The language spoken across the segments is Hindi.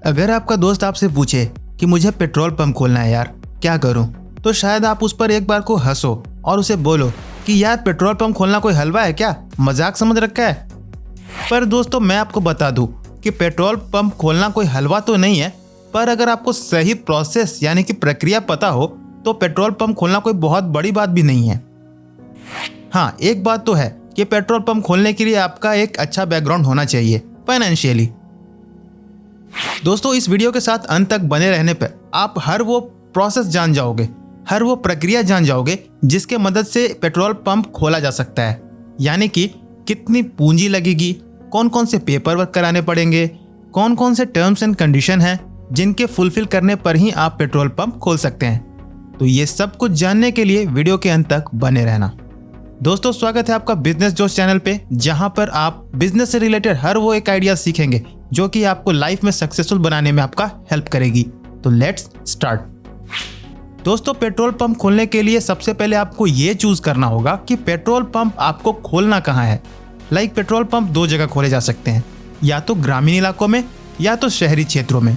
अगर आपका दोस्त आपसे पूछे कि मुझे पेट्रोल पंप खोलना है यार, क्या करूं, तो शायद आप उस पर एक बार को हंसो और उसे बोलो कि यार पेट्रोल पंप खोलना कोई हलवा है क्या, मजाक समझ रखा है। पर दोस्तों मैं आपको बता दूं कि पेट्रोल पंप खोलना कोई हलवा तो नहीं है, पर अगर आपको सही प्रोसेस यानी कि प्रक्रिया पता हो तो पेट्रोल पंप खोलना कोई बहुत बड़ी बात भी नहीं है। हाँ, एक बात तो है कि पेट्रोल पंप खोलने के लिए आपका एक अच्छा बैकग्राउंड होना चाहिए फाइनेंशियली। दोस्तों इस वीडियो के साथ अंत तक बने रहने पर आप हर वो प्रोसेस जान जाओगे, हर वो प्रक्रिया जान जाओगे जिसके मदद से पेट्रोल पंप खोला जा सकता है। यानी कि कितनी पूंजी लगेगी, कौन कौन से पेपर वर्क कराने पड़ेंगे, कौन कौन से टर्म्स एंड कंडीशन हैं जिनके फुलफिल करने पर ही आप पेट्रोल पंप खोल सकते हैं। तो ये सब कुछ जानने के लिए वीडियो के अंत तक बने रहना। दोस्तों स्वागत है आपका बिजनेस जोश चैनल पे, जहां पर आप बिजनेस से रिलेटेड हर वो एक आइडिया सीखेंगे जो कि आपको लाइफ में सक्सेसफुल बनाने में आपका हेल्प करेगी। तो लेट्स स्टार्ट। दोस्तों पेट्रोल पंप खोलने के लिए सबसे पहले आपको ये चूज करना होगा कि पेट्रोल पंप आपको खोलना कहाँ है। पेट्रोल पंप दो जगह खोले जा सकते हैं, या तो ग्रामीण इलाकों में या तो शहरी क्षेत्रों में।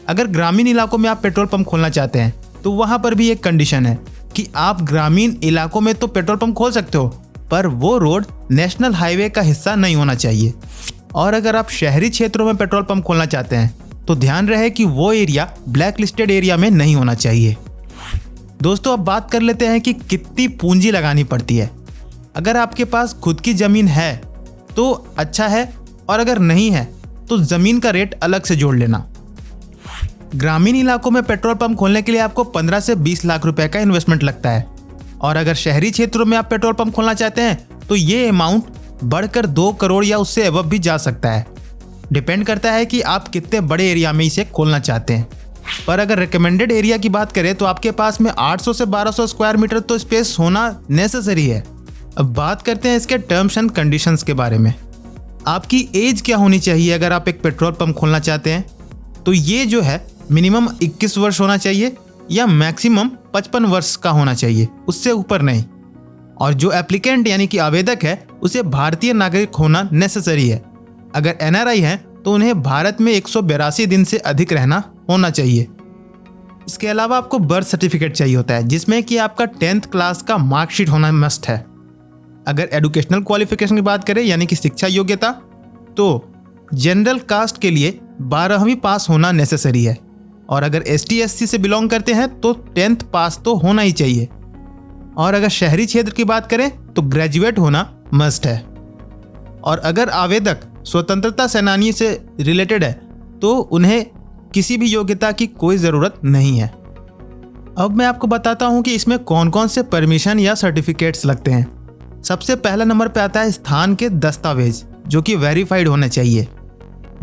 अगर ग्रामीण इलाकों में आप पेट्रोल पंप खोलना चाहते हैं तो वहां पर भी एक कंडीशन है कि आप ग्रामीण इलाकों में तो पेट्रोल पंप खोल सकते हो, पर वो रोड नेशनल हाईवे का हिस्सा नहीं होना चाहिए। और अगर आप शहरी क्षेत्रों में पेट्रोल पंप खोलना चाहते हैं तो ध्यान रहे कि वो एरिया ब्लैक लिस्टेड एरिया में नहीं होना चाहिए। दोस्तों अब बात कर लेते हैं कि कितनी पूंजी लगानी पड़ती है। अगर आपके पास खुद की जमीन है तो अच्छा है, और अगर नहीं है तो जमीन का रेट अलग से जोड़ लेना। ग्रामीण इलाकों में पेट्रोल पंप खोलने के लिए आपको 15 से 20 लाख रुपए का इन्वेस्टमेंट लगता है, और अगर शहरी क्षेत्रों में आप पेट्रोल पंप खोलना चाहते हैं तो ये अमाउंट बढ़कर 2 करोड़ या उससे अबव भी जा सकता है। डिपेंड करता है कि आप कितने बड़े एरिया में इसे खोलना चाहते हैं। पर अगर रिकमेंडेड एरिया की बात करें तो आपके पास में 800 से 1200 स्क्वायर मीटर तो स्पेस होना नेसेसरी है। अब बात करते हैं इसके टर्म्स एंड कंडीशंस के बारे में। आपकी एज क्या होनी चाहिए अगर आप एक पेट्रोल पंप खोलना चाहते हैं, तो ये जो है मिनिमम 21 वर्ष होना चाहिए या मैक्सिमम 55 वर्ष का होना चाहिए, उससे ऊपर नहीं। और जो एप्लीकेंट यानी कि आवेदक है उसे भारतीय नागरिक होना नेसेसरी है। अगर एनआरआई है तो उन्हें भारत में 182 दिन से अधिक रहना होना चाहिए। इसके अलावा आपको बर्थ सर्टिफिकेट चाहिए होता है, जिसमें कि आपका 10th क्लास का मार्कशीट होना मस्ट है। अगर एजुकेशनल क्वालिफिकेशन की बात करें यानी कि शिक्षा योग्यता, तो जनरल कास्ट के लिए 12वीं पास होना नेसेसरी है, और अगर ST/SC से बिलोंग करते हैं तो 10th पास तो होना ही चाहिए। और अगर शहरी क्षेत्र की बात करें तो ग्रेजुएट होना मस्ट है। और अगर आवेदक स्वतंत्रता सेनानी से रिलेटेड है तो उन्हें किसी भी योग्यता की कोई ज़रूरत नहीं है। अब मैं आपको बताता हूं कि इसमें कौन कौन से परमिशन या सर्टिफिकेट्स लगते हैं। सबसे पहला नंबर पे आता है स्थान के दस्तावेज, जो कि वेरीफाइड होने चाहिए।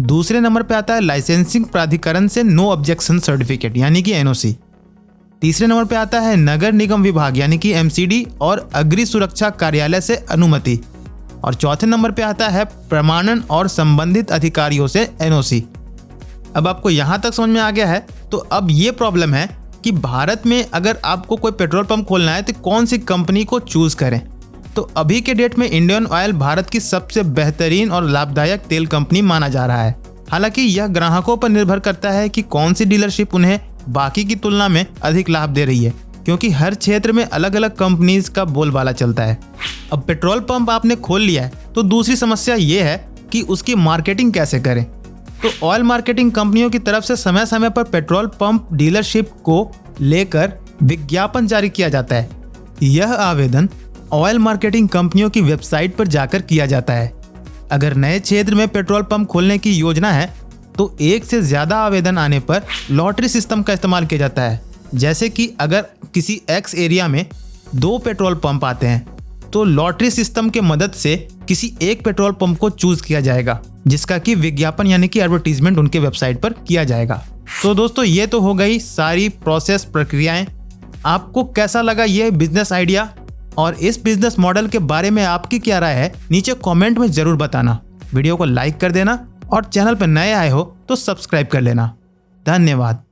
दूसरे नंबर पे आता है लाइसेंसिंग प्राधिकरण से नो ऑब्जेक्शन सर्टिफिकेट यानी कि NOC। तीसरे नंबर पे आता है नगर निगम विभाग यानी कि MCD और अग्नि सुरक्षा कार्यालय से अनुमति। और चौथे नंबर पे आता है प्रमाणन और संबंधित अधिकारियों से NOC। अब आपको यहाँ तक समझ में आ गया है, तो अब ये प्रॉब्लम है कि भारत में अगर आपको कोई पेट्रोल पंप खोलना है तो कौन सी कंपनी को चूज करें। तो अभी के डेट में इंडियन ऑयल भारत की सबसे बेहतरीन और लाभदायक तेल कंपनी माना जा रहा है। हालांकि यह ग्राहकों पर निर्भर करता है कि कौन सी डीलरशिप उन्हें बाकी की तुलना में अधिक लाभ दे रही है, क्योंकि हर क्षेत्र में अलग अलग कंपनीज का बोलबाला चलता है। अब पेट्रोल पंप आपने खोल लिया है तो दूसरी समस्या ये है कि उसकी मार्केटिंग कैसे करें। तो ऑयल मार्केटिंग कंपनियों की तरफ से समय समय पर पेट्रोल पंप डीलरशिप को लेकर विज्ञापन जारी किया जाता है। यह आवेदन ऑयल मार्केटिंग कंपनियों की वेबसाइट पर जाकर किया जाता है। अगर नए क्षेत्र में पेट्रोल पंप खोलने की योजना है तो एक से ज़्यादा आवेदन आने पर लॉटरी सिस्टम का इस्तेमाल किया जाता है। जैसे कि अगर किसी X एरिया में 2 पेट्रोल पंप आते हैं तो लॉटरी सिस्टम के मदद से किसी एक पेट्रोल पंप को चूज किया जाएगा, जिसका कि विज्ञापन यानी कि एडवर्टीजमेंट उनके वेबसाइट पर किया जाएगा। तो दोस्तों ये तो हो गई सारी प्रोसेस प्रक्रियाएं। आपको कैसा लगा ये बिजनेस आइडिया, और इस बिजनेस मॉडल के बारे में आपकी क्या राय है नीचे कमेंट में जरूर बताना। वीडियो को लाइक कर देना और चैनल पर नए आए हो तो सब्सक्राइब कर लेना। धन्यवाद।